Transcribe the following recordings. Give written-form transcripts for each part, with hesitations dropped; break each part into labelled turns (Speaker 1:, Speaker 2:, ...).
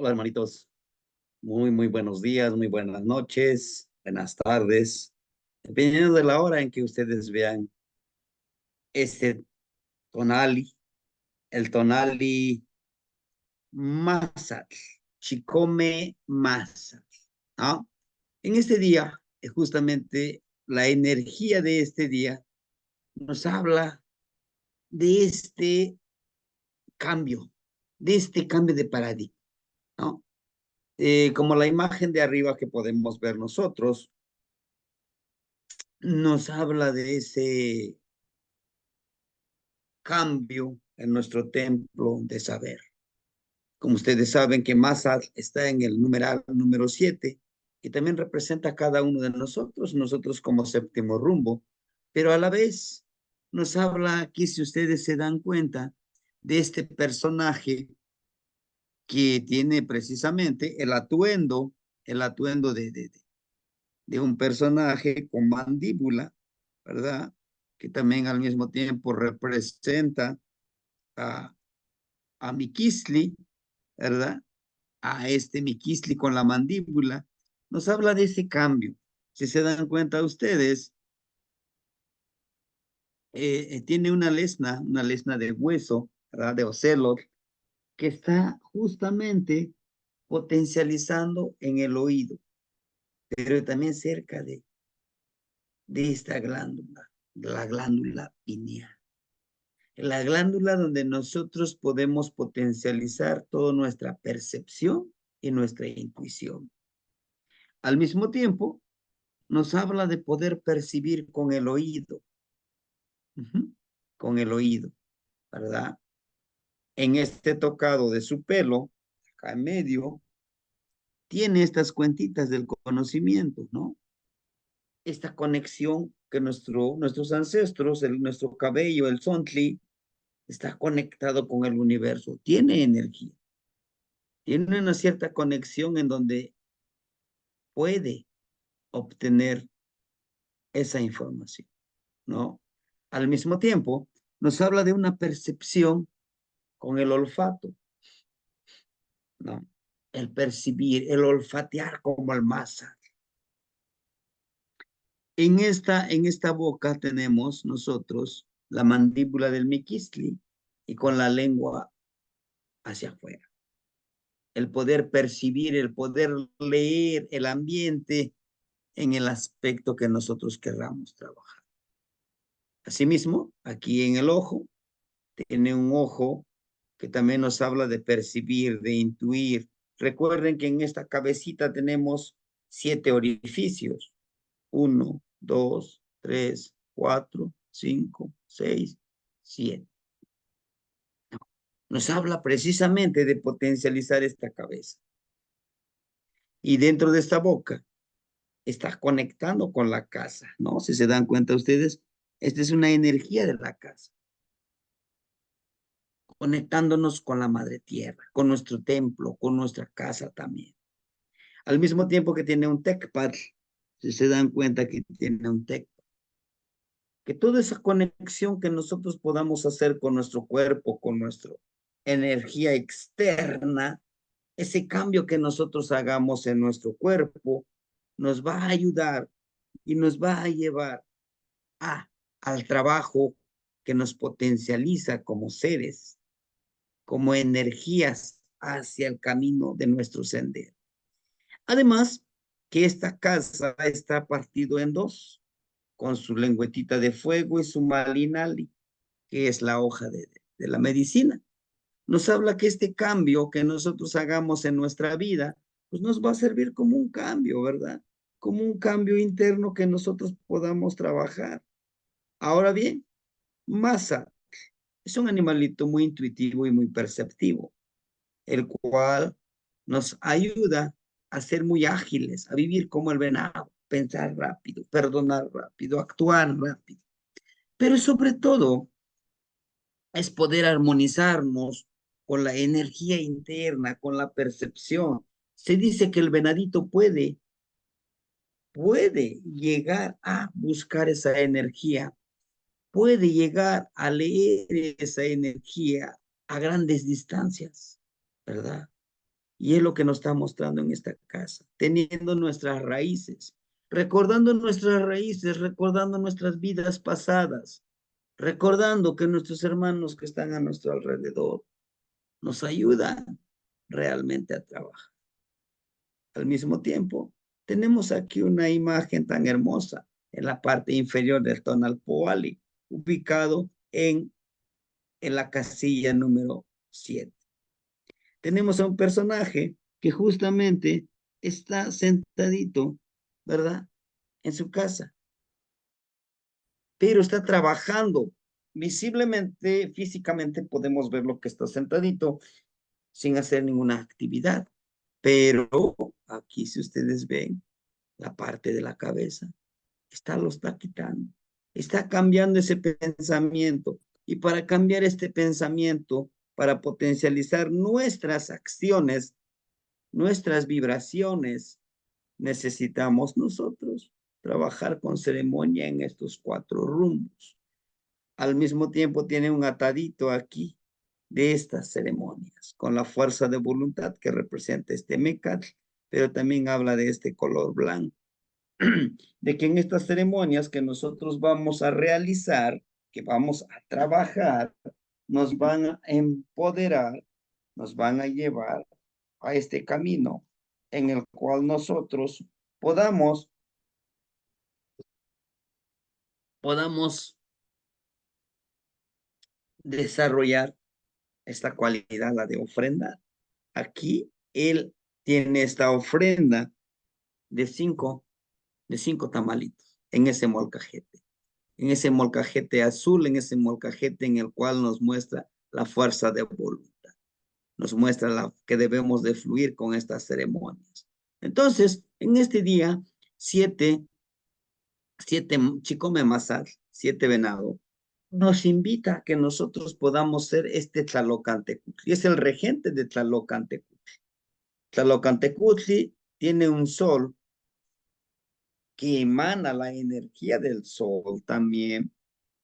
Speaker 1: Hola, hermanitos. Muy buenos días, muy buenas noches, buenas tardes. Dependiendo de la hora en que ustedes vean este tonali, el tonali Masat, Chicome Masat, ¿no? En este día, justamente la energía de este día nos habla de cambio, de este cambio de paradigma, ¿no? Como la imagen de arriba que podemos ver nosotros, nos habla de ese cambio en nuestro templo de saber. Como ustedes saben que Masad está en el numeral número 7, que también representa a cada uno de nosotros como séptimo rumbo, pero a la vez nos habla aquí, si ustedes se dan cuenta, de este personaje que tiene precisamente el atuendo de un personaje con mandíbula, ¿verdad? Que también al mismo tiempo representa a, a Miquisli, ¿verdad? A este Miquisli con la mandíbula. Nos habla de ese cambio. Si se dan cuenta ustedes, tiene una lesna de hueso, ¿verdad? De ocelot, que está justamente potencializando en el oído, pero también cerca de esta glándula, la glándula pineal. La glándula donde nosotros podemos potencializar toda nuestra percepción y nuestra intuición. Al mismo tiempo, nos habla de poder percibir con el oído, con el oído, ¿verdad? En este tocado de su pelo, acá en medio, tiene estas cuentitas del conocimiento, ¿no? Esta conexión que nuestros ancestros, nuestro cabello, el Sontli, está conectado con el universo, tiene energía, tiene una cierta conexión en donde puede obtener esa información, ¿no? Al mismo tiempo, nos habla de una percepción con el olfato, ¿no? El percibir, el olfatear como el masa. En esta boca tenemos nosotros la mandíbula del miquistli y con la lengua hacia afuera. El poder percibir, el poder leer el ambiente en el aspecto que nosotros querramos trabajar. Asimismo, aquí en el ojo, tiene un ojo que también nos habla de percibir, de intuir. Recuerden que en esta cabecita tenemos 7 orificios. 1, 2, 3, 4, 5, 6, 7. Nos habla precisamente de potencializar esta cabeza. Y dentro de esta boca está conectando con la casa, ¿no? Si se dan cuenta ustedes, esta es una energía de la casa, conectándonos con la madre tierra, con nuestro templo, con nuestra casa también. Al mismo tiempo que tiene un tecpad, si se dan cuenta que tiene un tecpad, que toda esa conexión que nosotros podamos hacer con nuestro cuerpo, con nuestra energía externa, ese cambio que nosotros hagamos en nuestro cuerpo, nos va a ayudar y nos va a llevar al trabajo que nos potencializa como seres, como energías hacia el camino de nuestro sendero. Además, que esta casa está partido en dos, con su lengüetita de fuego y su malinali, que es la hoja de la medicina. Nos habla que este cambio que nosotros hagamos en nuestra vida, pues nos va a servir como un cambio, ¿verdad? Como un cambio interno que nosotros podamos trabajar. Ahora bien, Masa es un animalito muy intuitivo y muy perceptivo, el cual nos ayuda a ser muy ágiles, a vivir como el venado, pensar rápido, perdonar rápido, actuar rápido. Pero sobre todo es poder armonizarnos con la energía interna, con la percepción. Se dice que el venadito puede llegar a buscar esa energía, puede llegar a leer esa energía a grandes distancias, ¿verdad? Y es lo que nos está mostrando en esta casa, teniendo nuestras raíces, recordando nuestras vidas pasadas, recordando que nuestros hermanos que están a nuestro alrededor nos ayudan realmente a trabajar. Al mismo tiempo, tenemos aquí una imagen tan hermosa en la parte inferior del tonal Poali, ubicado en la casilla número 7. Tenemos a un personaje que justamente está sentadito, ¿verdad? En su casa, pero está trabajando. Visiblemente, físicamente podemos ver lo que está sentadito sin hacer ninguna actividad. Pero aquí, si ustedes ven, la parte de la cabeza, lo está quitando. Está cambiando ese pensamiento. Y para cambiar este pensamiento, para potencializar nuestras acciones, nuestras vibraciones, necesitamos nosotros trabajar con ceremonia en estos 4 rumbos. Al mismo tiempo tiene un atadito aquí de estas ceremonias, con la fuerza de voluntad que representa este Mecat, pero también habla de este color blanco, de que en estas ceremonias que nosotros vamos a realizar, que vamos a trabajar, nos van a empoderar, nos van a llevar a este camino en el cual nosotros podamos desarrollar esta cualidad, la de ofrenda. Aquí él tiene esta ofrenda de cinco tamalitos en ese molcajete azul, en ese molcajete en el cual nos muestra la fuerza de voluntad, nos muestra que debemos de fluir con estas ceremonias. Entonces, en este día, Chicome Masar, 7 venado, nos invita a que nosotros podamos ser este Tlalocantecutli. Es el regente de Tlalocantecutli. Tlalocantecutli tiene un sol que emana la energía del sol también,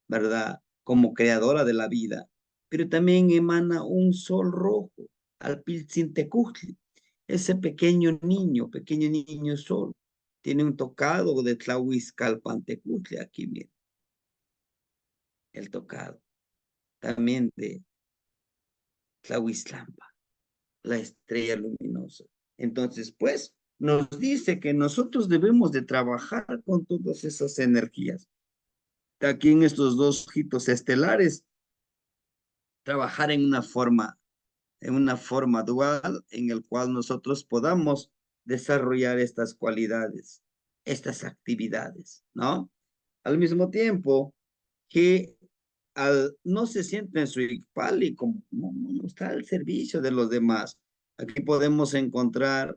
Speaker 1: ¿verdad? Como creadora de la vida, pero también emana un sol rojo, al Piltzintecutli, ese pequeño niño sol, tiene un tocado de Tlahuizcalpantecutli, aquí miren, el tocado, también de Tlahuizlampa, la estrella luminosa. Entonces, pues, nos dice que nosotros debemos de trabajar con todas esas energías. Aquí en estos 2 ojitos estelares, trabajar en una forma dual en el cual nosotros podamos desarrollar estas cualidades, estas actividades, ¿no? Al mismo tiempo que no se siente en su Icpali como no está al servicio de los demás. Aquí podemos encontrar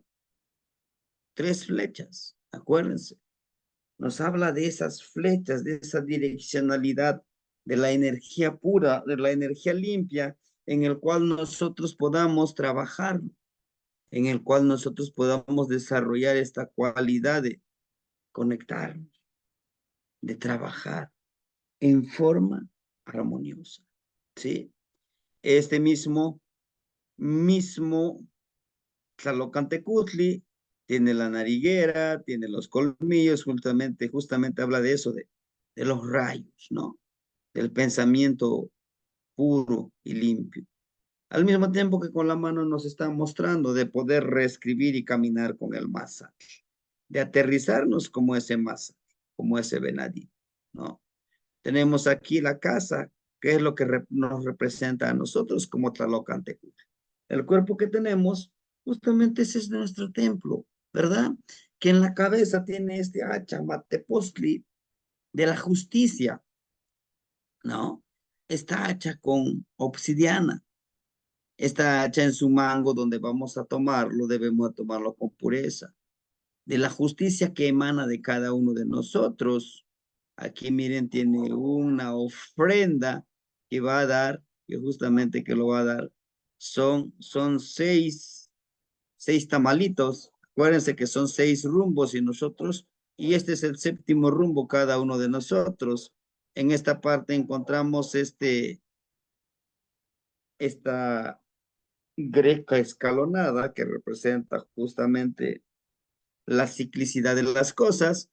Speaker 1: 3 flechas, acuérdense. Nos habla de esas flechas, de esa direccionalidad, de la energía pura, de la energía limpia, en el cual nosotros podamos trabajar, en el cual nosotros podamos desarrollar esta cualidad de conectarnos, de trabajar en forma armoniosa, ¿sí? Este mismo Tlalocantecutli tiene la nariguera, tiene los colmillos, justamente habla de eso, de los rayos, ¿no? Del pensamiento puro y limpio. Al mismo tiempo que con la mano nos está mostrando de poder reescribir y caminar con el masa, de aterrizarnos como ese masa, como ese venadito, ¿no? Tenemos aquí la casa, que es lo que nos representa a nosotros como Tlalocantecutli. El cuerpo que tenemos, justamente ese es nuestro templo, ¿verdad? Que en la cabeza tiene este hacha, Matepostli, de la justicia, ¿no? Esta hacha con obsidiana, esta hacha en su mango donde vamos a tomarlo, debemos tomarlo con pureza, de la justicia que emana de cada uno de nosotros. Aquí miren, tiene una ofrenda que va a dar, que justamente que lo va a dar, son 6 tamalitos. Acuérdense que son 6 rumbos y este es el 7º rumbo cada uno de nosotros. En esta parte encontramos esta greca escalonada, que representa justamente la ciclicidad de las cosas,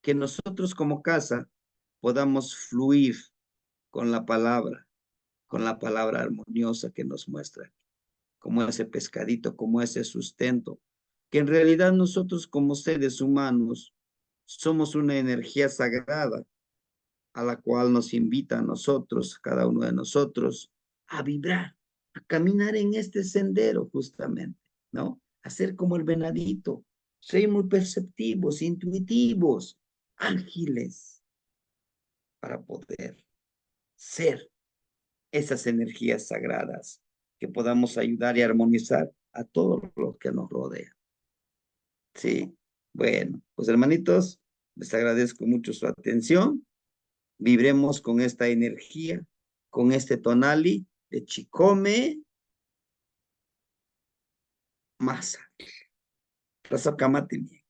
Speaker 1: que nosotros como casa podamos fluir con con la palabra armoniosa que nos muestra, como ese pescadito, como ese sustento, que en realidad nosotros como seres humanos somos una energía sagrada a la cual nos invita a nosotros, cada uno de nosotros, a vibrar, a caminar en este sendero justamente, ¿no? A ser como el venadito, ser muy perceptivos, intuitivos, ágiles para poder ser esas energías sagradas que podamos ayudar y armonizar a todo lo que nos rodea. ¿Sí? Bueno, pues hermanitos, les agradezco mucho su atención. Vibremos con esta energía, con este tonali de Chicome Masa. Razokamati.